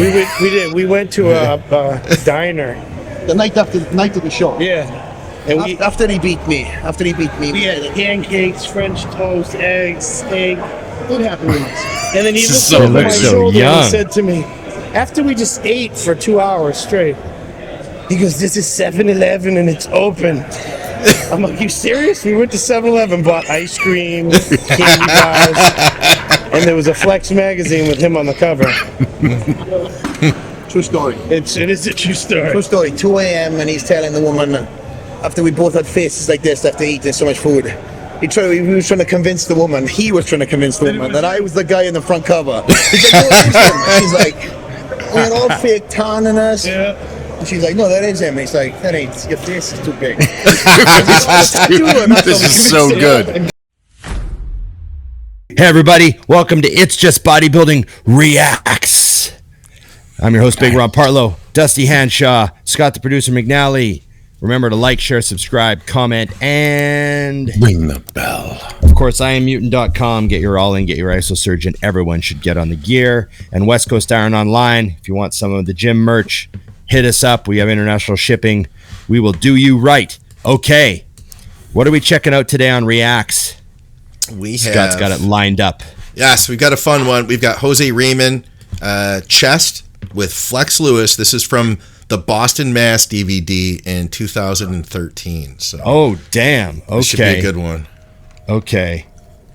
We did. We went to a diner. The night of the show. Yeah. And after he beat me, we had pancakes, French toast, eggs, steak. What happened with us? And then he This looked is so over my so shoulder young. and he said to me, after we just ate for 2 hours straight, he goes, "This is 7-Eleven and it's open." I'm like, "You serious?" We went to 7-Eleven, bought ice cream, candy bars, and there was a Flex magazine with him on the cover. True story. It is a true story. True story. 2 a.m. and he's telling the woman, after we both had faces like this after eating so much food, he was trying to convince the woman, that I was the guy in the front cover. He's like, "No, it is him." She's like, "We're all fake tanning us." Yeah. And she's like, "No, that is him." And he's like, "That ain't, your face is too big." This is so good. Hey everybody, welcome to It's Just Bodybuilding Reacts. I'm your host, Big Ron Partlow, Dusty Hanshaw, Scott the producer, McNally. Remember to like, share, subscribe, comment, and ring the bell. Of course, I am MUTANT.com. Get your all in, get your ISO surgeon. Everyone should get on the gear. And West Coast Iron Online. If you want some of the gym merch, hit us up. We have international shipping. We will do you right. Okay. What are we checking out today on Reacts? Scott's got it lined up. Yes, we've got a fun one. We've got Jose Raymond chest with Flex Lewis. This is from the Boston Mass DVD in 2013. So, oh damn! Okay, this should be a good one. Okay,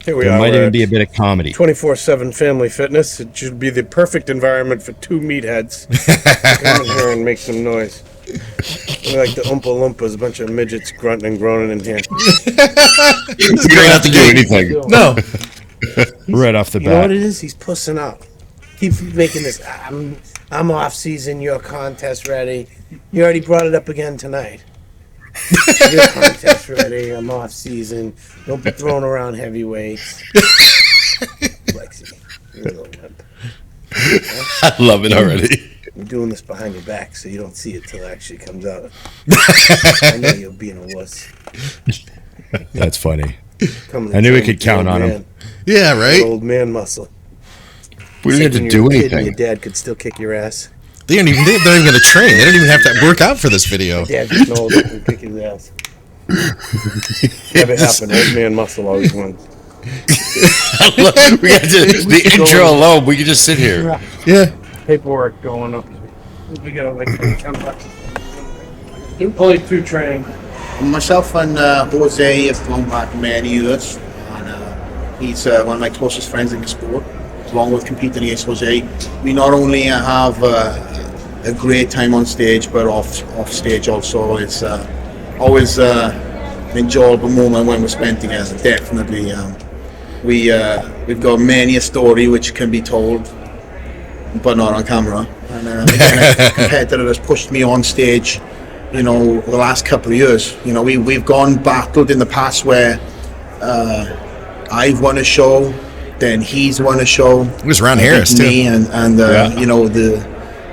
Here we there are. might We're even at be a bit of comedy. 24/7 family fitness. It should be the perfect environment for two meatheads. Come in here and make some noise. We're like the Oompa Loompas, a bunch of midgets grunting and groaning in here. You don't have to do anything. No. Right off the You know what bat. it is? He's pussing up. Keep making this. I'm off season. You're contest ready. You already brought it up again tonight. You're contest ready. I'm off season. Don't be throwing around heavyweights. Lexi, you're a little limp. I love it already. I'm doing this behind your back so you don't see it till it actually comes out. I know you're being a wuss. That's funny. Coming I knew we to could train count with on your him. old man. Yeah, right? Old man muscle. We didn't have to When do you're a kid and anything. Your dad could still kick your ass. They're not even going to train. They don't even have to work out for this video. Dad just knows it and kick his ass. Never happened. Old man muscle always wins. We got the intro alone. We could just sit here. Yeah. Paperwork going up. We got like $10. Only two training. Myself and Jose have gone back many years, and he's one of my closest friends in the sport. Along with competing against Jose, we not only have a great time on stage, but off stage also. It's always an enjoyable moment when we're spent together. Definitely, we've got many a story which can be told, but not on camera. And again, a competitor has pushed me on stage, you know, the last couple of years. You know, we've battled in the past where I've won a show, then he's won a show. It was Ron Harris, too. Me and you know, the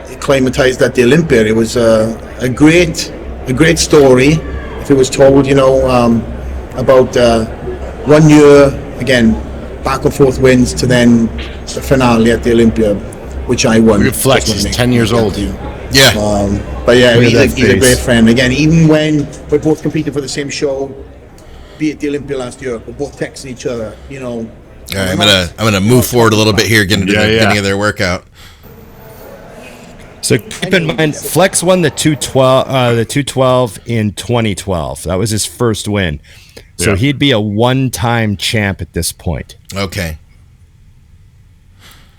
acclimatized at the Olympia. It was a great story if it was told, you know, about 1 year, again, back and forth wins to then the finale at the Olympia, which I won. Flex is 10 years old. Yeah. But yeah, Look he's at a that great face. friend. Again, even when we're both competing for the same show, be it the Olympia last year, we're both texting each other, you know. All right, I'm gonna move forward a little bit here, get into the beginning of their workout. So keep in mind, Flex won the 212 in 2012. That was his first win. So Yeah. he'd be a one-time champ at this point. Okay.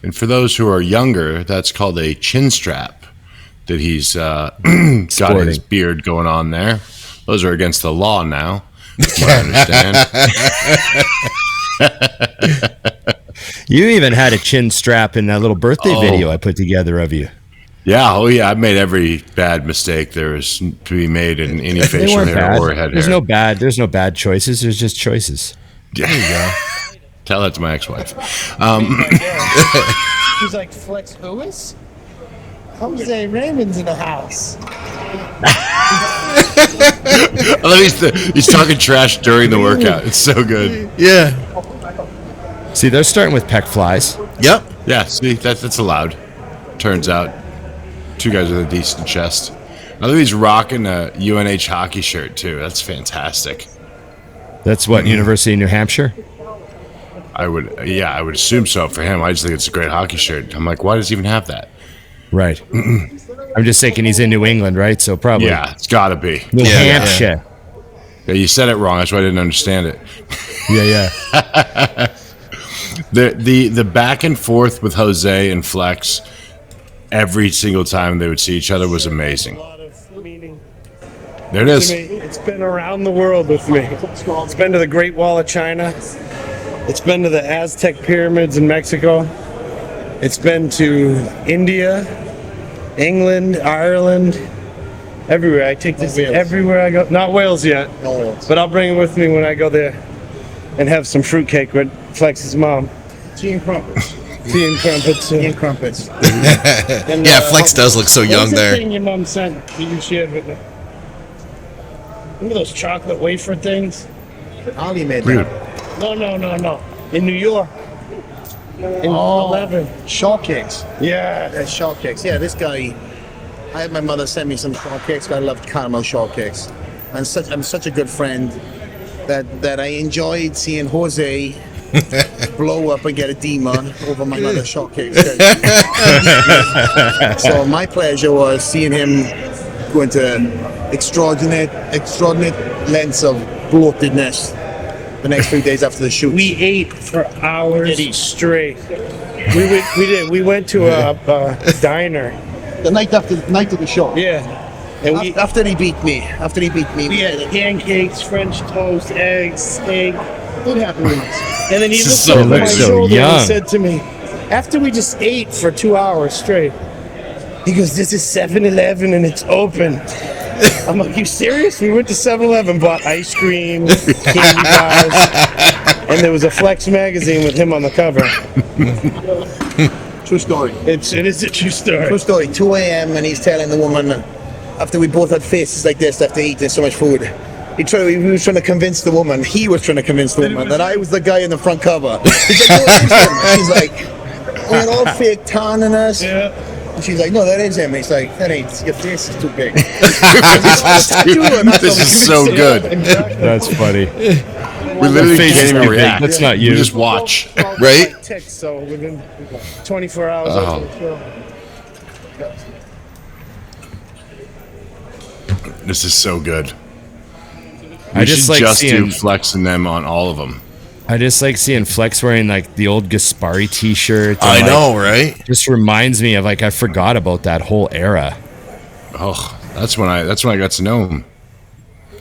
And for those who are younger, that's called a chin strap that he's got his Sporting. beard going on there. Those are against the law now, from what I understand. You even had a chin strap in that little birthday video I put together of you. Yeah, oh yeah, I made every bad mistake there is to be made in any They facial weren't hair bad. or head There's hair. no bad choices. There's just choices. There you go. Tell that to my ex-wife. She's like, Flex Lewis? Jose Raymond's in the house. I love he's talking trash during the workout. It's so good. Yeah. See, they're starting with pec flies. Yep. Yeah, see, that's allowed. Turns out. Two guys with a decent chest. I think he's rocking a UNH hockey shirt too. That's fantastic. That's what, University of New Hampshire? I would assume so for him. I just think it's a great hockey shirt. I'm like, why does he even have that? Right. I'm just thinking he's in New England, right? So probably. Yeah, it's got to be. New Hampshire. Yeah, you said it wrong. That's why I didn't understand it. Yeah. The back and forth with Jose and Flex every single time they would see each other was amazing. There it is. It's been around the world with me. It's been to the Great Wall of China. It's been to the Aztec pyramids in Mexico. It's been to India, England, Ireland, everywhere. I take this everywhere I go. Not Wales yet, but I'll bring it with me when I go there and have some fruitcake with Flex's mom. Tea and crumpets. Tea and crumpets. Tea and crumpets. And, Yeah, Flex does look so young the there. thing your mom sent that you shared with me? Remember those chocolate wafer things? Ali made that. No. In New York. In 11. Shortcakes. Yeah. Shortcakes. Yeah, this guy. I had my mother send me some shortcakes. I loved caramel shortcakes. I'm such a good friend that I enjoyed seeing Jose blow up and get a demon over my mother's shortcakes. So my pleasure was seeing him go into extraordinary lengths of bloatedness the next 3 days after the shoot. We ate for hours straight. We went to a diner. The night of the show. Yeah. And After he beat me. we had pancakes, French toast, eggs, steak. What happened with us? And then he looked so- over my looks so shoulder young. and said to me, after we just ate for 2 hours straight, he goes, this is 7-Eleven and it's open. I'm like, you serious? We went to 7-Eleven, bought ice cream, candy bars, and there was a Flex magazine with him on the cover. True story. It is a true story. True story. 2 a.m. and he's telling the woman, after we both had faces like this after eating so much food, he was trying to convince the woman, that I was the guy in the front cover. He's like, no, it is him. She's like, we're all fake tanning us. Yeah. And she's like, no, that is him. He's like, that ain't, your face is too big. This is so good. That's funny. We literally face is can't even too big. react. That's not you. We just watch. Right? Text, so within 24 hours after the show. This is so good. I just like do seeing flexing them on all of them. I just like seeing Flex wearing like the old Gaspari t-shirt. I know, right? Just reminds me of like I forgot about that whole era. Oh, that's when I got to know him.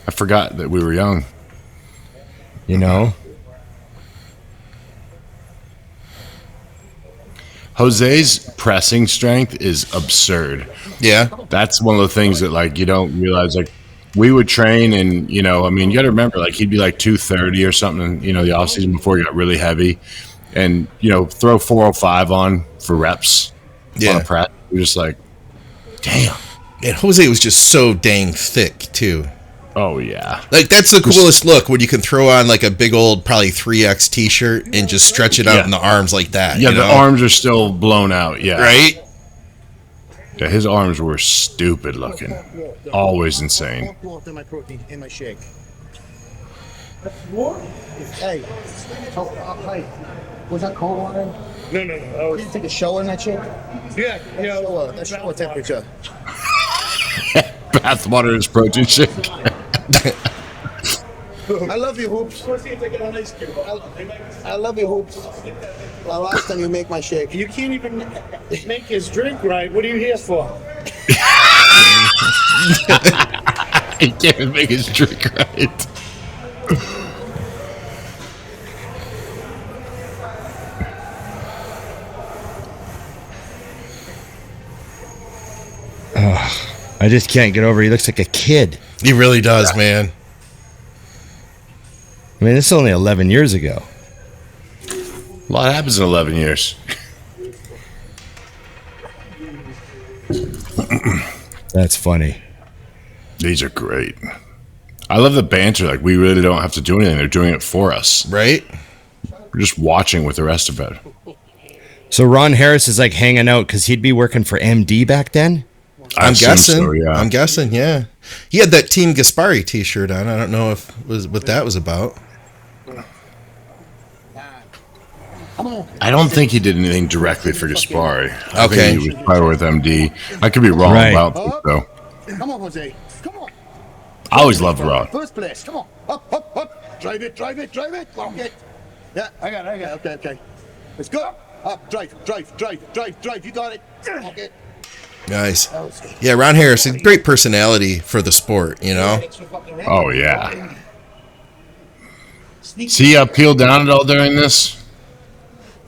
I forgot that we were young. You know? Jose's pressing strength is absurd. Yeah. That's one of the things that like you don't realize. Like we would train, and you know, I mean, you got to remember, like he'd be like 230 or something. You know, the off season before he got really heavy, and you know, throw 405 on for reps. Yeah. On a press. You're just like, damn. And Jose was just so dang thick too. Oh yeah. Like that's the coolest look when you can throw on like a big old probably 3X t-shirt and just stretch it out Yeah. in the arms like that. Yeah, you the know? arms are still blown out. Yeah. Right? Yeah, his arms were stupid looking. Always insane. Water in my protein, in my shake. Hey. Hi. Was that cold water? No. Did you take a shower in that shake? Yeah. That's shower temperature. Bath water is protein shake. I love you, Hoops. I love you, Hoops. Well, last time you make my shake. You can't even make his drink right. What are you here for? He can't even make his drink right. I just can't get over. He looks like a kid. He really does, man. I mean, this is only 11 years ago. A lot happens in 11 years. That's funny. These are great. I love the banter. Like, we really don't have to do anything. They're doing it for us. Right? We're just watching with the rest of it. So Ron Harris is like hanging out because he'd be working for MD back then. I I'm assume guessing. so, yeah. I'm guessing. Yeah. He had that Team Gaspari T-shirt on. I don't know if what that was about. I don't think he did anything directly for Gaspari. I Okay. think he was probably with MD. I could be wrong Right. about this, though. Come on, Jose. Come on. I always loved Rod. First place. Come on. Up. Drive it. Lock it. Yeah, I got it. Okay. Let's go. Up, drive. You got it. Lock it. Nice. Yeah, Ron Harris, a great personality for the sport, you know? Oh, yeah. See how peeled down at all during this?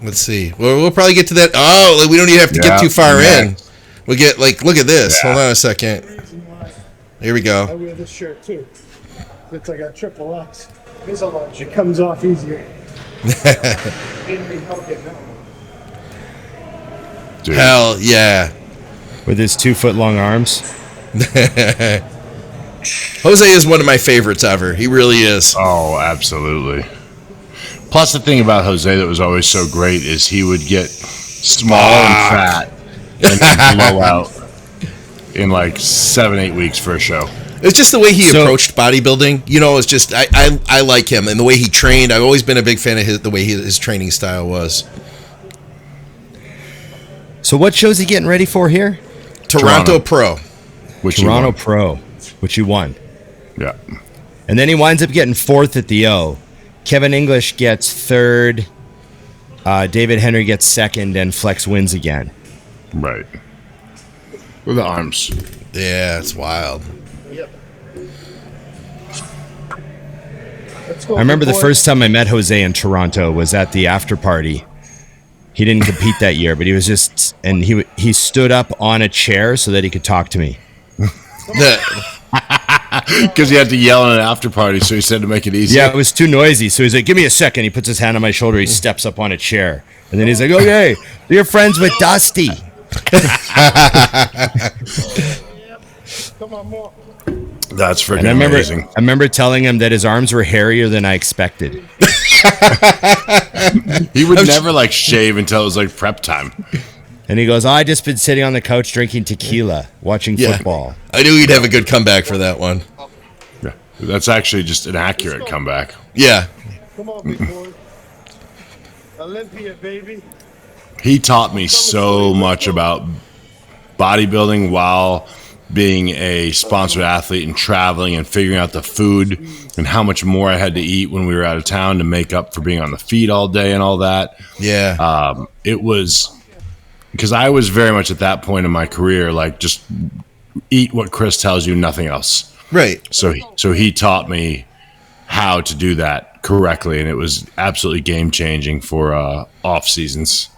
Let's see. Well, we'll probably get to that. Oh, like, we don't even have to get too far in. We'll get, like, look at this. Yeah. Hold on a second. Here we I go. wear this shirt too. It's like a triple X. It's a large. It comes off easier. Dude. Hell yeah. With his 2-foot-long arms. Jose is one of my favorites ever. He really is. Oh, absolutely. Plus, the thing about Jose that was always so great is he would get small and fat and blow out in like 7-8 weeks for a show. It's just the way he So- approached bodybuilding. You know, it's just I like him and the way he trained. I've always been a big fan of the way his training style was. So what show's he getting ready for here? Toronto Pro. Which Toronto you won. Pro, which he won. Yeah. And then he winds up getting 4th at the O. Kevin English gets 3rd. David Henry gets 2nd, and Flex wins again. Right. With the arms. Yeah, it's wild. I remember the first time I met Jose in Toronto was at the after party. He didn't compete that year, but he was just, and he stood up on a chair so that he could talk to me. Because he had to yell in an after party, so he said to make it easy. Yeah, it was too noisy. So he's like, give me a second. He puts his hand on my shoulder. He steps up on a chair. And then he's like, okay, you're friends with Dusty. Come on, more. That's freaking And I amazing. remember telling him that his arms were hairier than I expected. He would never like shave until it was like prep time. And he goes, I just been sitting on the couch drinking tequila, watching Yeah. football. I knew he'd have a good comeback for that one. Yeah. That's actually just an accurate comeback. Yeah. Come on, big boy. Olympia, baby. He taught me so much about bodybuilding while being a sponsored athlete and traveling and figuring out the food and how much more I had to eat when we were out of town to make up for being on the feet all day and all that. Yeah. It was because I was very much at that point in my career, like just eat what Chris tells you, nothing else. Right. So he taught me how to do that correctly, and it was absolutely game changing for off seasons.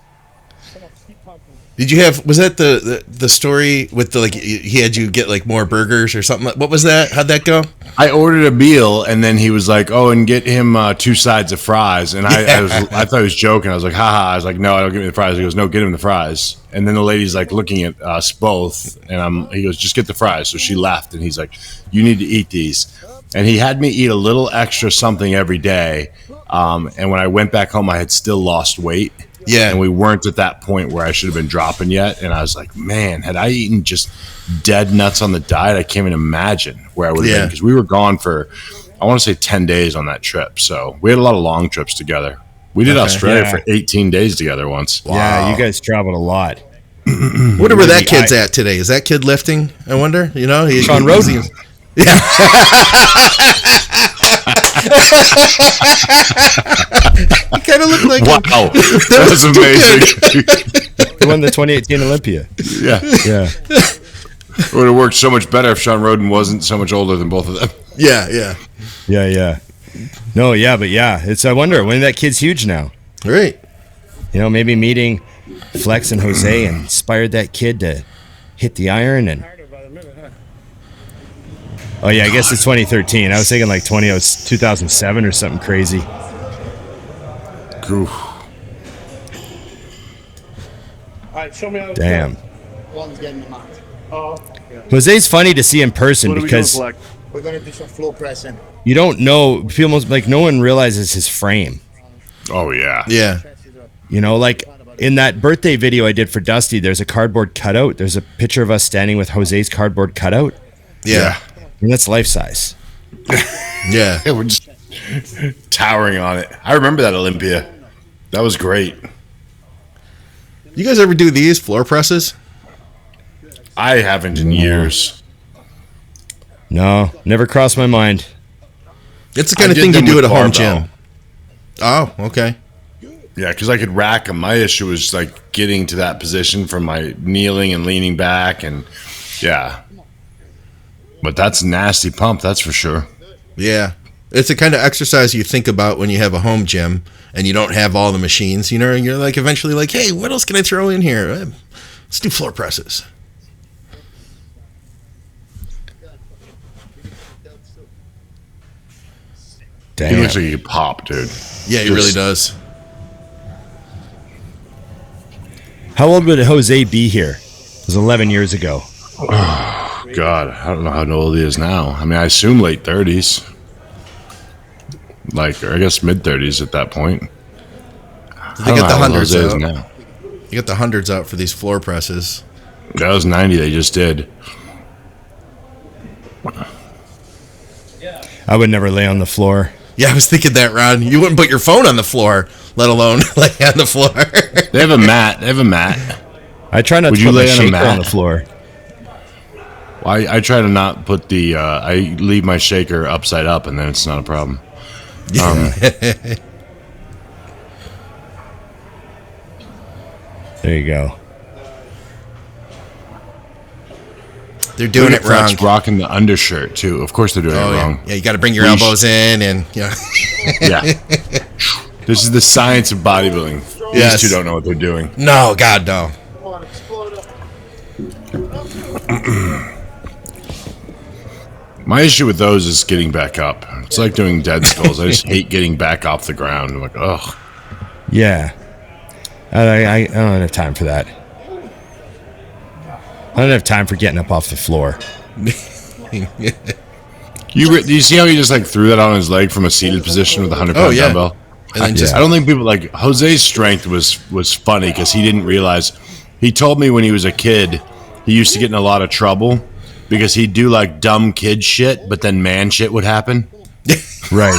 Did you have? Was that the story with the like? He had you get like more burgers or something. What was that? How'd that go? I ordered a meal, and then he was like, "Oh, and get him 2 sides of fries." And I thought he was joking. I was like, "Haha!" I was like, "No, I don't give me the fries." He goes, "No, get him the fries." And then the lady's like looking at us both, and he goes, "Just get the fries." So she left, and he's like, "You need to eat these." And he had me eat a little extra something every day. And when I went back home, I had still lost weight. Yeah. And we weren't at that point where I should have been dropping yet. And I was like, man, had I eaten just dead nuts on the diet, I can't even imagine where I would have been. Because we were gone for, I want to say 10 days on that trip. So we had a lot of long trips together. We did Australia for 18 days together once. Yeah, you guys traveled a lot. Wonder where that kid's at today. Is that kid lifting? I wonder. You know, Sean Roden. Yeah. He kind of looked like him. Wow. That was amazing. He won the 2018 Olympia. Yeah. Yeah. It would have worked so much better if Sean Roden wasn't so much older than both of them. Yeah. Yeah. No, yeah, but yeah. I wonder when that kid's huge now. Right. You know, maybe meeting Flex and Jose inspired that kid to hit the iron and. Oh yeah, I guess it's 2013. I was thinking like 2007 or something crazy. Oof. All right, show me how to Damn. One's getting the mat. Oh, Jose's funny to see in person because We're going to do some floor pressing. you don't know. Feel almost like no one realizes his frame. Oh, yeah. Yeah. You know, like in that birthday video I did for Dusty, there's a cardboard cutout. There's a picture of us standing with Jose's cardboard cutout. Yeah. And that's life size. Yeah. Yeah, we're just towering on it. I remember that Olympia. That was great. You guys ever do these floor presses? I haven't in years. No, never crossed my mind. It's the kind I of did thing you them do with at a home barbell. gym. Oh, okay. Yeah, because I could rack them. My issue was like getting to that position from my kneeling and leaning back, and yeah. But that's a nasty pump, that's for sure. Yeah. It's the kind of exercise you think about when you have a home gym and you don't have all the machines, you know, and you're like eventually like, hey, what else can I throw in here? Let's do floor presses. He Damn. looks like he could pop, dude. Yeah, he really does. How old would Jose be here? It was 11 years ago. God, I don't know how old he is now. I mean, I assume late 30s. Like, or I guess mid 30s at that point. They got the hundreds Jose is out. now. You got the hundreds out for these floor presses. That was 90 they just did. I would never lay on the floor. Yeah, I was thinking that, Ron. You wouldn't put your phone on the floor, let alone lay on the floor. They have a mat. They have a mat. I try not Would to you put my lay on a shaker mat? on the floor. I try to not put the, I leave my shaker upside up and then it's not a problem. There you go. They're doing it wrong. Rocking the undershirt too. Of course they're doing Oh, it yeah. wrong. Yeah, you got to bring your Leash. elbows in and, yeah. Yeah. This is the science of bodybuilding. Yes. These two don't know what they're doing. No, God, no. My issue with those is getting back up. It's like doing dead skulls. I just hate getting back off the ground. I'm like, ugh. Yeah. I don't have time for that. I don't have time for getting up off the floor. Do you see how he just like threw that on his leg from a seated position with a 100-pound Oh, yeah. dumbbell? And then just I don't think people like Jose's strength was funny because he didn't realize. He told me when he was a kid, he used to get in a lot of trouble because he'd do like dumb kid shit, but then man shit would happen. Right.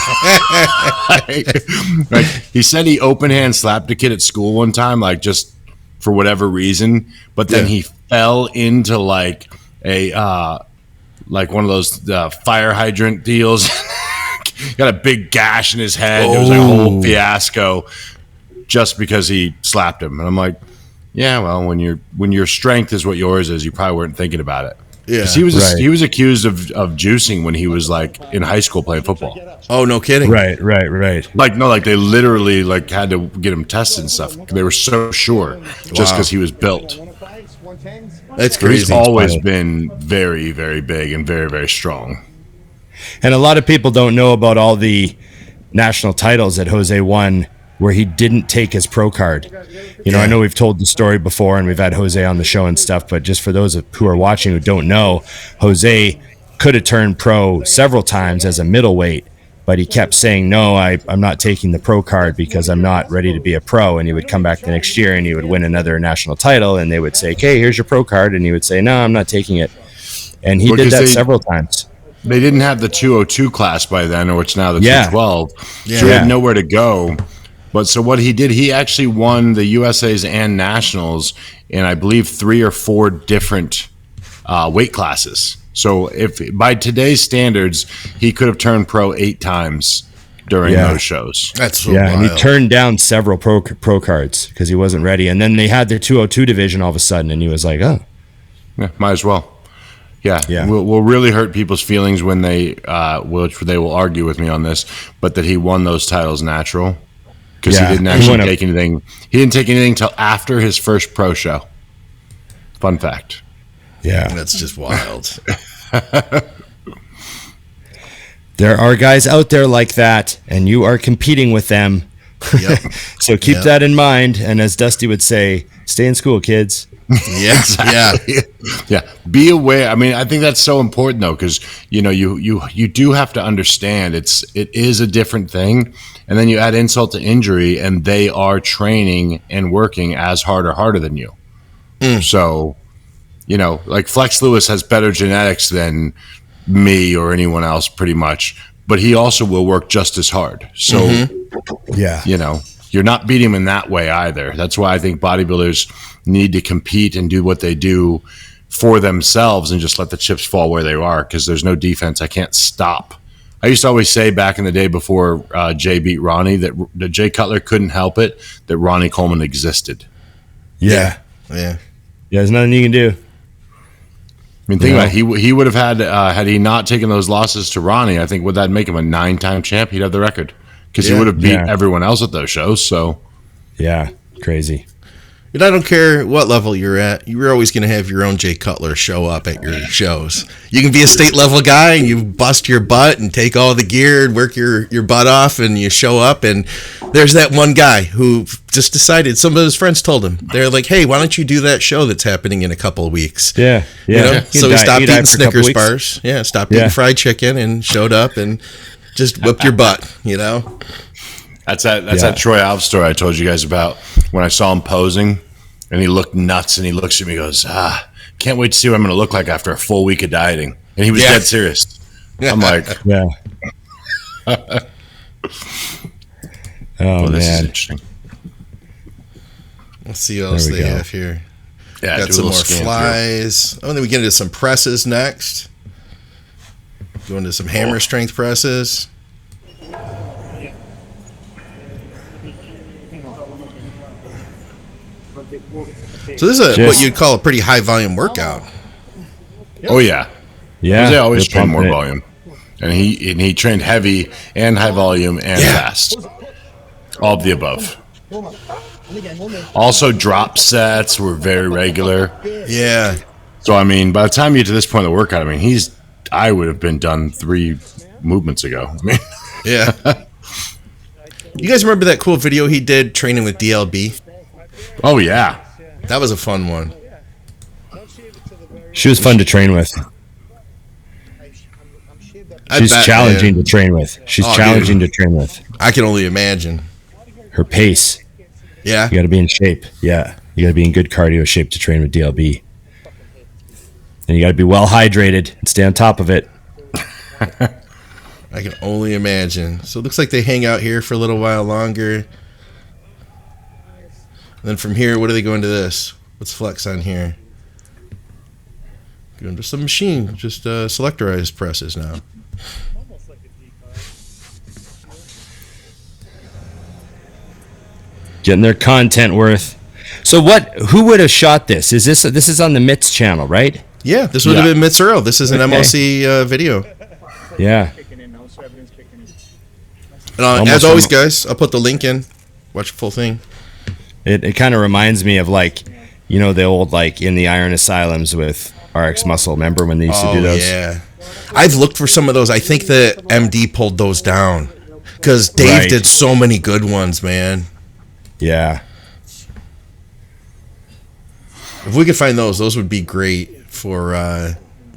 Like he said he open hand slapped a kid at school one time, like just for whatever reason, but then he fell into like a like one of those fire hydrant deals. Got a big gash in his head. It was like a whole fiasco just because he slapped him. And I'm like, yeah, well, when your strength is what yours is, you probably weren't thinking about it. Yeah. 'Cause he was accused of juicing when he was like in high school playing football. Oh, no kidding. Right. Like they literally like had to get him tested and stuff. They were so sure just because he was built. That's He's crazy. always been very, very big and very, very strong. And a lot of people don't know about all the national titles that Jose won where he didn't take his pro card. You know, I know we've told the story before and we've had Jose on the show and stuff, but just for those who are watching who don't know, Jose could have turned pro several times as a middleweight, but he kept saying, no, I'm not taking the pro card because I'm not ready to be a pro. And he would come back the next year and he would win another national title and they would say, okay, here's your pro card. And he would say, no, I'm not taking it. And he did that several times. They didn't have the 202 class by then, or it's now the 212. So he had nowhere to go. But so what he did, he actually won the USA's and nationals in, I believe, 3 or 4 different weight classes. So if by today's standards, he could have turned pro 8 times during those shows. That's so and he wild. turned down several pro cards because he wasn't ready. And then they had their 202 division all of a sudden, and he was like, oh. Yeah, might as well. Yeah. We'll really hurt people's feelings when they will argue with me on this, but that he won those titles natural because he didn't actually take anything. He didn't take anything till after his first pro show. Fun fact. Yeah. That's just wild. There are guys out there like that, and you are competing with them. Yep. So keep that in mind. And as Dusty would say, stay in school, kids. Yes. Yeah. Yeah. Be aware. I mean, I think that's so important though, because you know, you do have to understand it is a different thing, And then you add insult to injury, and they are training and working as hard or harder than you. So, you know, like Flex Lewis has better genetics than me or anyone else pretty much, but he also will work just as hard. So, Yeah. you know, you're not beating him in that way either. That's why I think bodybuilders need to compete and do what they do for themselves and just let the chips fall where they are, because there's no defense. I can't stop. I used to always say back in the day before Jay beat Ronnie that Jay Cutler couldn't help it that Ronnie Coleman existed. Yeah. Yeah. There's nothing you can do. I mean, think about it. He would have had he not taken those losses to Ronnie, I think would that make him a 9-time champ? He'd have the record because he would have beat everyone else at those shows. So, yeah, crazy. And I don't care what level you're at, you're always going to have your own Jay Cutler show up at your shows. You can be a state level guy and you bust your butt and take all the gear and work your butt off, and you show up and there's that one guy who just decided, some of his friends told him, they're like, hey, why don't you do that show that's happening in a couple of weeks? Yeah. You know? So he stopped eating Snickers bars. Yeah, stopped eating fried chicken and showed up and just whipped your butt, you know? That's that Troy Alves story I told you guys about when I saw him posing and he looked nuts and he looks at me and goes, can't wait to see what I'm going to look like after a full week of dieting. And he was dead serious. I'm like, oh, this is man. interesting. Let's see what else they have here. Yeah, got some more flies. Oh, and then we get into some presses next. Go into some hammer strength presses. So this is what you'd call a pretty high volume workout. Oh yeah, Yeah. They always train more volume, and he trained heavy and high volume and fast, all of the above. Also, drop sets were very regular. Yeah. So I mean, by the time you get to this point of the workout, I mean, I would have been done 3 movements ago. I mean, yeah. You guys remember that cool video he did training with DLB? Oh yeah, that was a fun one. She was fun to train with. She's challenging to train with. She's challenging to train with. I can only imagine. Her pace. Yeah. You got to be in shape. Yeah. You got to be in good cardio shape to train with DLB. And you got to be well hydrated and stay on top of it. I can only imagine. So it looks like they hang out here for a little while longer. And then from here, what do they go into this? What's flex on here? Go into some machine, just selectorized presses now. Getting their content worth. So who would have shot this? This is on the MITS channel, right? Yeah, this would have been Mitz Earl. This is an MOC video. Yeah. And as always, guys, I'll put the link in. Watch the full thing. It kind of reminds me of the old in the Iron Asylums with RX Muscle. Remember when they used to do those? Yeah. I've looked for some of those. I think that MD pulled those down because Dave did so many good ones, man. Yeah. If we could find those would be great for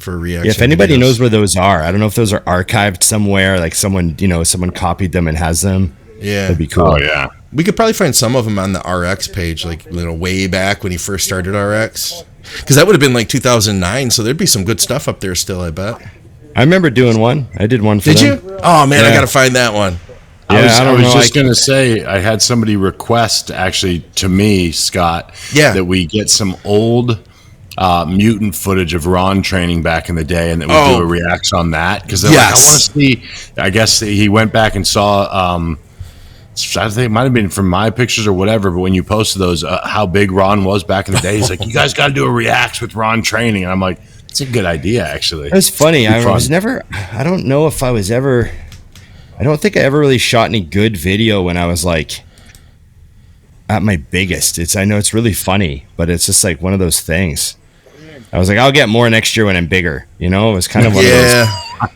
reaction. Yeah, if anybody knows where those are, I don't know if those are archived somewhere, like someone copied them and has them. Yeah. That'd be cool. Oh yeah. We could probably find some of them on the RX page, way back when he first started RX. Because that would have been 2009, so there'd be some good stuff up there still, I bet. I remember doing one. I did one for them. Did you? Oh, man, I got to find that one. I was just going to say, I had somebody request, actually, to me, Scott, that we get some old mutant footage of Ron training back in the day and that we do a reaction on that. Because I want to see, I guess he went back and saw... I think it might have been from my pictures or whatever, but when you posted those, how big Ron was back in the day, he's like, you guys got to do a react with Ron training. And I'm like, it's a good idea, actually. It was funny. I don't know if I was ever, I don't think I ever really shot any good video when I was at my biggest. I know it's really funny, but it's just one of those things. I was like, I'll get more next year when I'm bigger. It was kind of one of those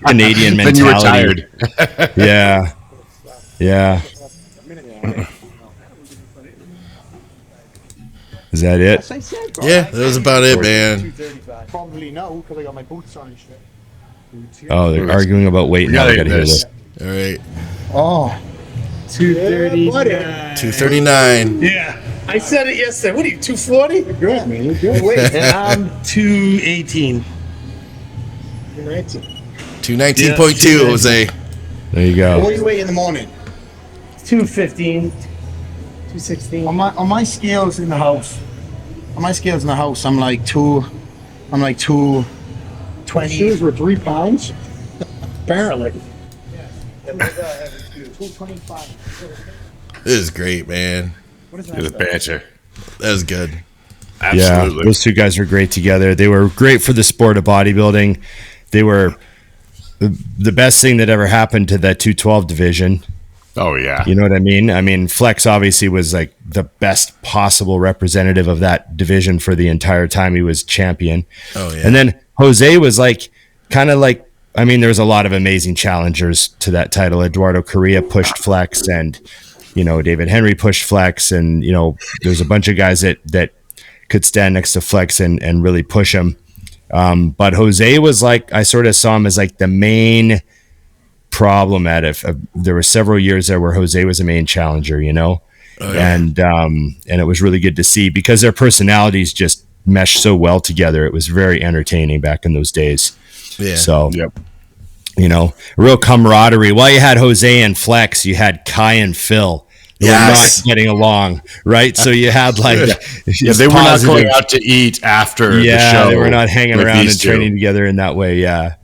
Canadian mentality. Then you were tired. Yeah. Yeah. Is that it? Yeah, that was about it, man. Probably no, because I got my boots on and shit. Oh, they're arguing about weight now. I gotta hear this. All right. Oh. 239. 239. Yeah. I said it yesterday. What are you, 240? Good, man. You're good. Wait. And I'm 218. 219. 219.2, Jose. There you What go. do you weigh in the morning? 215. 216. On my scales in the house. On my scales in the house, I'm like 220. Shoes were 3 pounds. Apparently. 225. This is great, man. What is It was that? banter. That was good. Absolutely. Yeah, those two guys were great together. They were great for the sport of bodybuilding. They were the best thing that ever happened to that 212 division. Oh yeah. You know what I mean? I mean, Flex obviously was like the best possible representative of that division for the entire time he was champion. Oh, yeah. And then Jose was like, kind of like, I mean, there was a lot of amazing challengers to that title. Eduardo Correa pushed Flex, and, you know, David Henry pushed Flex, and, you know, there's a bunch of guys that could stand next to Flex and really push him. But Jose was like, I sort of saw him as like the main problem at it. There were several years there where Jose was the main challenger, you know, and it was really good to see because their personalities just meshed so well together. It was very entertaining back in those days. Yeah. So, Yep. you know, real camaraderie. While you had Jose and Flex, you had Kai and Phil. They were Yes. not getting along, right? So you had like, Yeah, they were not going out to eat after the show. they were not hanging with around these and two. training together in that way. Yeah.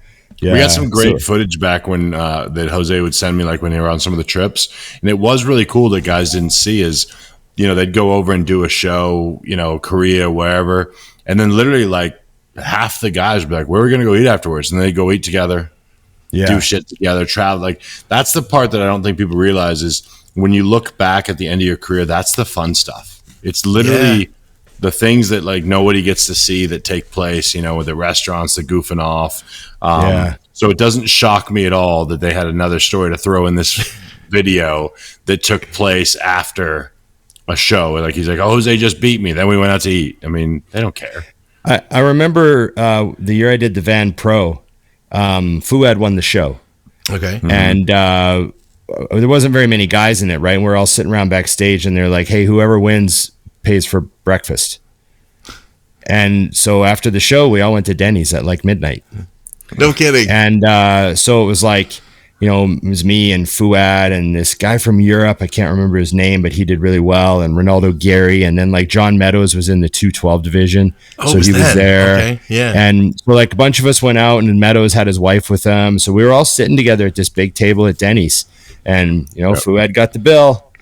We got some great So- footage back when that Jose would send me, like when they were on some of the trips, and it was really cool that guys didn't see. Is, you know, they'd go over and do a show, you know, Korea, wherever, and then literally like half the guys would be like, "Where are we gonna go eat afterwards?" And they go eat together, do shit together, travel. Like that's the part that I don't think people realize is when you look back at the end of your career, that's the fun stuff. It's literally the things that like nobody gets to see that take place, you know, with the restaurants, the goofing off. So it doesn't shock me at all that they had another story to throw in this video that took place after a show. Like he's like, "Oh, Jose just beat me. Then we went out to eat." I mean, they don't care. I remember the year I did the Van Pro, Fuad won the show. Okay. And there wasn't very many guys in it, right? And we're all sitting around backstage, and they're like, "Hey, whoever wins pays for breakfast." And so after the show, we all went to Denny's at like midnight. No kidding. And so it was like, you know, it was me and Fuad and this guy from Europe. I can't remember his name, but he did really well. And Ronaldo Gary. And then like John Meadows was in the 212 division. Oh, so was he was that? there. Okay, yeah. And so like a bunch of us went out, and Meadows had his wife with him. So we were all sitting together at this big table at Denny's. And, you know, Fuad got the bill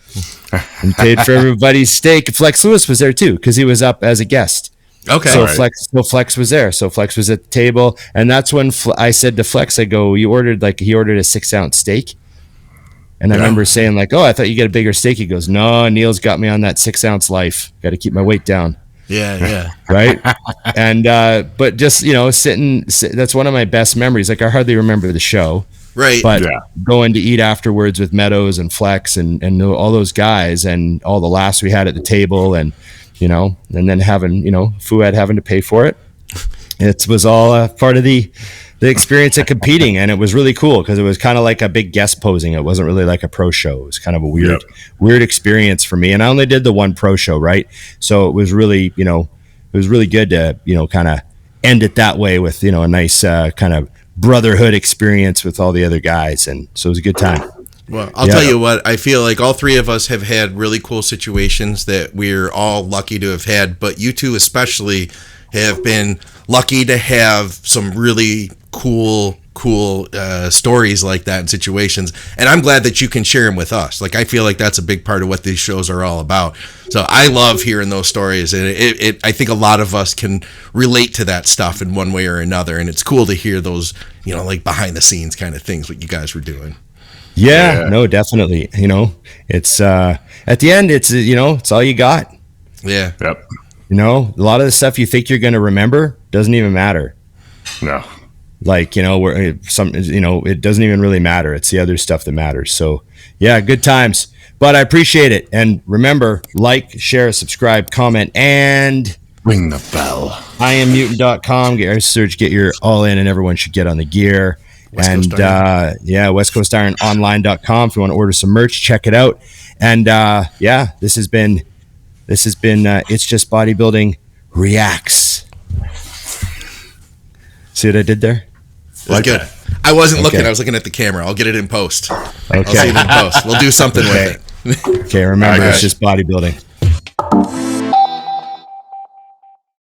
and paid for everybody's steak. Flex Lewis was there too, because he was up as a guest. Okay. So Right. Flex was there. So Flex was at the table, and that's when I said to Flex, I go, he ordered a 6-ounce steak, and I remember saying like, "Oh, I thought you get a bigger steak." He goes, "No, Neil's got me on that 6-ounce life. Got to keep my weight down." Yeah. Right. And but just, you know, that's one of my best memories. Like I hardly remember the show, Right. but going to eat afterwards with Meadows and Flex and all those guys and all the laughs we had at the table, and, you know, and then having, you know, Fuad having to pay for it. It was all part of the experience of competing, and it was really cool because it was kind of like a big guest posing. It wasn't really like a pro show. It was kind of a weird experience for me. And I only did the one pro show, right? So it was really, you know, it was really good to, you know, kind of end it that way with, you know, a nice kind of brotherhood experience with all the other guys. And so it was a good time. Well, I'll tell you what, I feel like all three of us have had really cool situations that we're all lucky to have had, but you two especially have been lucky to have some really cool stories like that in situations, and I'm glad that you can share them with us. Like, I feel like that's a big part of what these shows are all about. So I love hearing those stories, and I think a lot of us can relate to that stuff in one way or another, and it's cool to hear those, you know, like behind the scenes kind of things what you guys were doing. Yeah, no, definitely. You know, it's at the end, it's, you know, it's all you got. Yeah. Yep. You know, a lot of the stuff you think you're going to remember doesn't even matter. No. Like, you know, where you know, it doesn't even really matter. It's the other stuff that matters. So yeah, good times, but I appreciate it. And remember, like, share, subscribe, comment, and Ring the bell. IamMutant.com. Get your search, get your all in, and everyone should get on the gear. West Coast Iron. westcoastirononline.com if you want to order some merch, check it out. And this has been It's Just Bodybuilding Reacts. See what I did there? That's good. I wasn't looking. I was looking at the camera. I'll get it in post. Okay. I'll see it in post. We'll do something with it. Okay, remember, it's just bodybuilding.